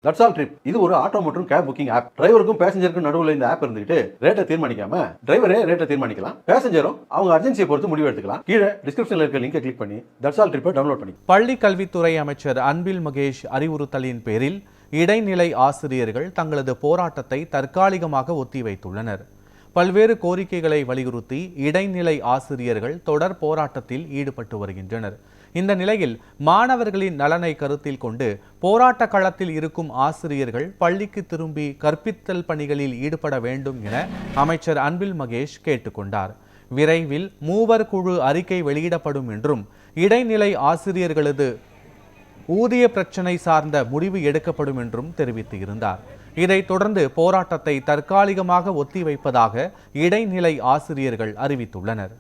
That's all trip இது ஒரு auto மற்றும் கேப் புக்கிங் ஆப். டிரைவருக்கும் பேசஞ்சருக்கும் நடுவில் இந்த ஆப் இருந்துட்டு ரேட்டை தீர்மானிக்காம டிரைவரே ரேட்டை தீர்மானிக்கலாம். பேசஞ்சரும் அவங்க அர்ஜென்சியை பொறுத்து முடிவு எடுத்துக்கலாம். கீழே டிஸ்கிரிப்ஷன்ல இருக்க லிங்கை கிளிக் பண்ணி தட்ஸ் ஆல் ட்ரிப்பை டவுன்லோட் பண்ணி. பள்ளி கல்வித்துறை அமைச்சர் அன்பில் மகேஷ் அறிவுறுத்தலின் பேரில் இடைநிலை ஆசிரியர்கள் தங்களது போராட்டத்தை தற்காலிகமாக ஒத்திவைத்துள்ளனர். பல்வேறு கோரிக்கைகளை வலியுறுத்தி இடைநிலை ஆசிரியர்கள் தொடர் போராட்டத்தில் ஈடுபட்டு வருகின்றனர். இந்த நிலையில் மாணவர்களின் நலனை கருத்தில் கொண்டு போராட்ட களத்தில் இருக்கும் ஆசிரியர்கள் பள்ளிக்கு திரும்பி கற்பித்தல் பணிகளில் ஈடுபட வேண்டும் என அமைச்சர் அன்பில் மகேஷ் கேட்டுக்கொண்டார். விரைவில் மூவர் குழு அறிக்கை வெளியிடப்படும் என்றும் இடைநிலை ஆசிரியர்களது ஊதிய பிரச்சினை சார்ந்த முடிவு எடுக்கப்படும் என்றும் தெரிவித்து இருந்தார். இதைத் தொடர்ந்து போராட்டத்தை தற்காலிகமாக ஒத்திவைப்பதாக இடைநிலை ஆசிரியர்கள் அறிவித்துள்ளனர்.